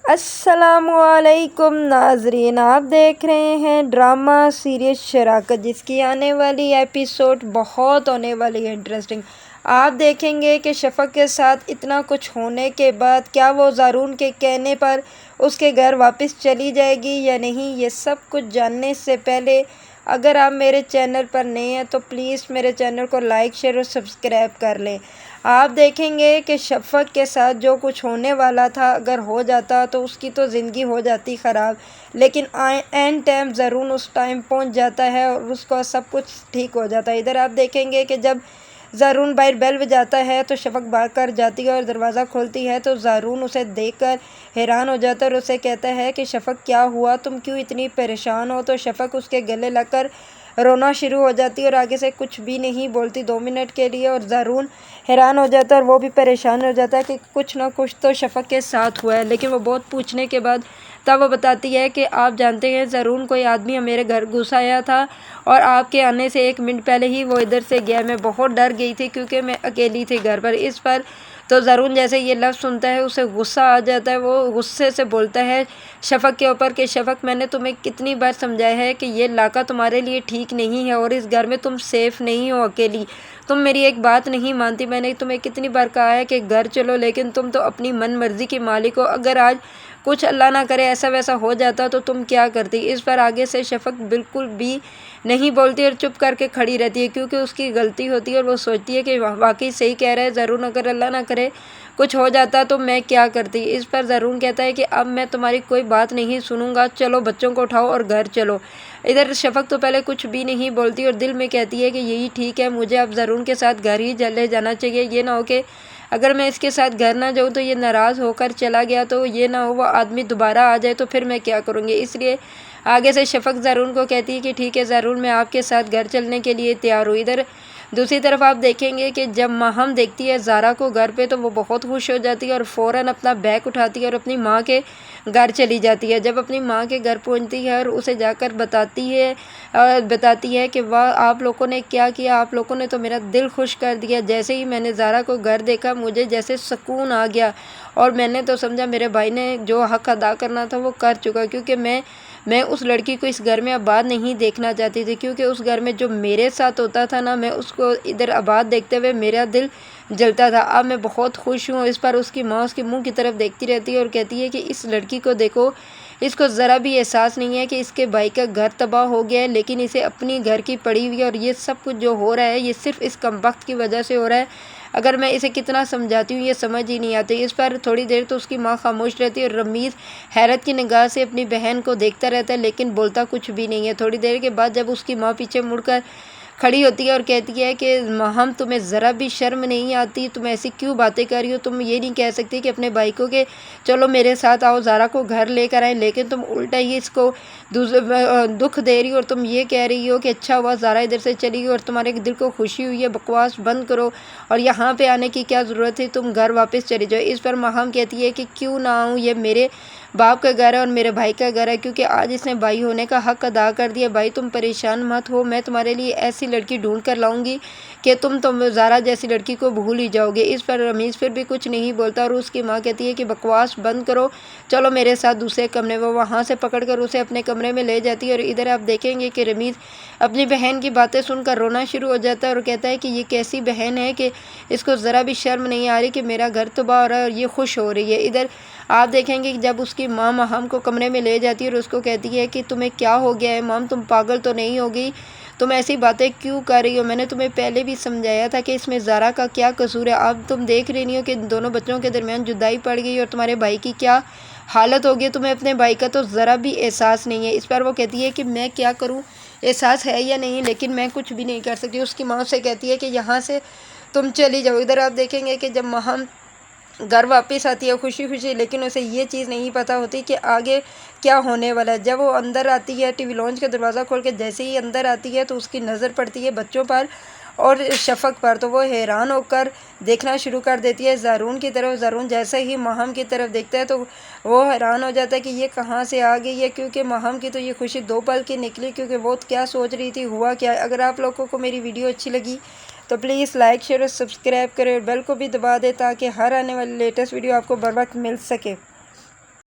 السلام علیکم ناظرین، آپ دیکھ رہے ہیں ڈرامہ سیریز شراکت، جس کی آنے والی ایپیسوڈ بہت ہونے والی ہے انٹرسٹنگ۔ آپ دیکھیں گے کہ شفق کے ساتھ اتنا کچھ ہونے کے بعد کیا وہ زارون کے کہنے پر اس کے گھر واپس چلی جائے گی یا نہیں، یہ سب کچھ جاننے سے پہلے اگر آپ میرے چینل پر نئے ہیں تو پلیز میرے چینل کو لائک، شیئر اور سبسکرائب کر لیں۔ آپ دیکھیں گے کہ شفق کے ساتھ جو کچھ ہونے والا تھا اگر ہو جاتا تو اس کی تو زندگی ہو جاتی خراب، لیکن اینڈ ٹائم زارون اس ٹائم پہنچ جاتا ہے اور اس کو سب کچھ ٹھیک ہو جاتا ہے۔ ادھر آپ دیکھیں گے کہ جب زارون باہر بیل بجاتا ہے تو شفق بھاگ کر جاتی ہے اور دروازہ کھولتی ہے تو زارون اسے دیکھ کر حیران ہو جاتا ہے اور اسے کہتا ہے کہ شفق کیا ہوا، تم کیوں اتنی پریشان ہو؟ تو شفق اس کے گلے لگ کر رونا شروع ہو جاتی ہے اور آگے سے کچھ بھی نہیں بولتی 2 منٹ کے لیے، اور زارون حیران ہو جاتا ہے اور وہ بھی پریشان ہو جاتا ہے کہ کچھ نہ کچھ تو شفق کے ساتھ ہوا ہے، لیکن وہ بہت پوچھنے کے بعد تب وہ بتاتی ہے کہ آپ جانتے ہیں زارون کوئی آدمی میرے گھر گھس آیا تھا اور آپ کے آنے سے 1 منٹ پہلے ہی وہ ادھر سے گیا۔ میں بہت ڈر گئی تھی کیونکہ میں اکیلی تھی گھر پر۔ اس پر تو زارون جیسے یہ لفظ سنتا ہے اسے غصہ آ جاتا ہے، وہ غصے سے بولتا ہے شفق کے اوپر کہ شفق، میں نے تمہیں کتنی بار سمجھایا ہے کہ یہ علاقہ تمہارے لیے ٹھیک نہیں ہے اور اس گھر میں تم سیف نہیں ہو اکیلی، تم میری ایک بات نہیں مانتی۔ میں نے تمہیں کتنی بار کہا ہے کہ گھر چلو، لیکن تم تو اپنی من مرضی کی مالک ہو۔ اگر آج کچھ اللہ نہ کرے ایسا ویسا ہو جاتا تو تم کیا کرتی؟ اس پر آگے سے شفق بالکل بھی نہیں بولتی اور چپ کر کے کھڑی رہتی ہے کیونکہ اس کی غلطی ہوتی ہے اور وہ سوچتی ہے کہ واقعی صحیح کہہ رہا ہے زارون، اگر اللہ نہ کرے کچھ ہو جاتا تو میں کیا کرتی۔ اس پر زارون کہتا ہے کہ اب میں تمہاری کوئی بات نہیں سنوں گا، چلو بچوں کو اٹھاؤ اور گھر چلو۔ ادھر شفق تو پہلے کچھ بھی نہیں بولتی اور دل میں کہتی ہے کہ یہی ٹھیک ہے، مجھے اب زارون کے ساتھ گھر ہی لے جانا چاہیے۔ یہ نہ ہو کہ اگر میں اس کے ساتھ گھر نہ جاؤں تو یہ ناراض ہو کر چلا گیا تو یہ نہ ہو وہ آدمی دوبارہ آ جائے تو پھر میں کیا کروں گی۔ اس لیے آگے سے شفق زارون کو کہتی ہے کہ ٹھیک ہے زارون، میں آپ کے ساتھ گھر چلنے کے لیے تیار ہوں۔ ادھر دوسری طرف آپ دیکھیں گے کہ جب ماہم دیکھتی ہے زارا کو گھر پہ تو وہ بہت خوش ہو جاتی ہے اور فوراً اپنا بیگ اٹھاتی ہے اور اپنی ماں کے گھر چلی جاتی ہے۔ جب اپنی ماں کے گھر پہنچتی ہے اور اسے جا کر بتاتی ہے کہ واہ آپ لوگوں نے کیا کیا، آپ لوگوں نے تو میرا دل خوش کر دیا۔ جیسے ہی میں نے زارا کو گھر دیکھا مجھے جیسے سکون آ گیا اور میں نے تو سمجھا میرے بھائی نے جو حق ادا کرنا تھا وہ کر چکا، کیونکہ میں اس لڑکی کو اس گھر میں آباد نہیں دیکھنا چاہتی تھی، کیونکہ اس گھر میں جو میرے ساتھ ہوتا تھا نا، میں اس کو ادھر آباد دیکھتے ہوئے میرا دل جلتا تھا۔ اب میں بہت خوش ہوں۔ اس پر اس کی ماں اس کے منہ کی طرف دیکھتی رہتی ہے اور کہتی ہے کہ اس لڑکی کو دیکھو، اس کو ذرا بھی احساس نہیں ہے کہ اس کے بھائی کا گھر تباہ ہو گیا ہے، لیکن اسے اپنی گھر کی پڑی ہوئی ہے اور یہ سب کچھ جو ہو رہا ہے یہ صرف اس کمبخت کی وجہ سے ہو رہا ہے۔ اگر میں اسے کتنا سمجھاتی ہوں یہ سمجھ ہی نہیں آتی۔ اس پر تھوڑی دیر تو اس کی ماں خاموش رہتی ہے اور رمیز حیرت کی نگاہ سے اپنی بہن کو دیکھتا رہتا ہے لیکن بولتا کچھ بھی نہیں ہے۔ تھوڑی دیر کے بعد جب اس کی ماں پیچھے مڑ کر کھڑی ہوتی ہے اور کہتی ہے کہ ماہم تمہیں ذرا بھی شرم نہیں آتی، تم ایسی کیوں باتیں کر رہی ہو؟ تم یہ نہیں کہہ سکتی کہ اپنے بھائی کو کہ چلو میرے ساتھ آؤ زارا کو گھر لے کر آئیں، لیکن تم الٹا ہی اس کو دکھ دے رہی ہو اور تم یہ کہہ رہی ہو کہ اچھا ہوا زارا ادھر سے چلی گئی اور تمہارے دل کو خوشی ہوئی ہے، بکواس بند کرو اور یہاں پہ آنے کی کیا ضرورت ہے، تم گھر واپس چلی جاؤ۔ اس پر ماہم کہتی ہے کہ کیوں نہ آؤں، یہ میرے باپ کا گھر ہے اور میرے بھائی کا گھر ہے، کیونکہ آج اس نے بھائی ہونے کا حق ادا کر دیا۔ بھائی تم پریشان مت ہو، میں تمہارے لیے ایسی لڑکی ڈھونڈ کر لاؤں گی کہ تم زارا جیسی لڑکی کو بھول ہی جاؤ گے۔ اس پر رمیز پھر بھی کچھ نہیں بولتا اور اس کی ماں کہتی ہے کہ بکواس بند کرو، چلو میرے ساتھ دوسرے کمرے میں۔ وہ وہاں سے پکڑ کر اسے اپنے کمرے میں لے جاتی ہے اور ادھر آپ دیکھیں گے کہ رمیز اپنی بہن کی باتیں سن کر رونا شروع ہو جاتا ہے اور کہتا ہے کہ یہ کیسی بہن ہے کہ اس کو ذرا بھی شرم نہیں آ رہی کہ میرا گھر تباہ ہو رہا ہے اور یہ خوش ہو رہی ہے۔ ادھر آپ دیکھیں گے کہ جب اس کی ماں ماہم کو کمرے میں لے جاتی ہے اور اس کو کہتی ہے کہ تمہیں کیا ہو گیا ہے مام، تم پاگل تو نہیں ہوگی، تم ایسی باتیں کیوں کر رہی ہو؟ میں نے تمہیں پہلے بھی سمجھایا تھا کہ اس میں زارا کا کیا قصور ہے، اب تم دیکھ رہی نہیں ہو کہ دونوں بچوں کے درمیان جدائی پڑ گئی اور تمہارے بھائی کی کیا حالت ہوگی، تمہیں اپنے بھائی کا تو ذرا بھی احساس نہیں ہے۔ اس پر وہ کہتی ہے کہ میں کیا کروں، احساس ہے یا نہیں، لیکن میں کچھ بھی نہیں کر سکتی۔ اس کی ماں سے کہتی ہے کہ یہاں سے تم چلی جاؤ۔ ادھر آپ دیکھیں گے کہ جب ماہم گھر واپس آتی ہے خوشی خوشی، لیکن اسے یہ چیز نہیں پتہ ہوتی کہ آگے کیا ہونے والا ہے۔ جب وہ اندر آتی ہے ٹی وی لانچ کا دروازہ کھول کے جیسے ہی اندر آتی ہے تو اس کی نظر پڑتی ہے بچوں پر اور شفق پر، تو وہ حیران ہو کر دیکھنا شروع کر دیتی ہے زارون کی طرف۔ زارون جیسے ہی ماہم کی طرف دیکھتا ہے تو وہ حیران ہو جاتا ہے کہ یہ کہاں سے آ گئی ہے، کیونکہ ماہم کی تو یہ خوشی 2 پل کی نکلی، کیونکہ وہ کیا سوچ رہی تھی ہوا کیا۔ اگر آپ لوگوں کو میری ویڈیو اچھی لگی تو پلیز لائک شیئر اور سبسکرائب کریں اور بیل کو بھی دبا دیں تاکہ ہر آنے والی لیٹسٹ ویڈیو آپ کو بر وقت مل سکے۔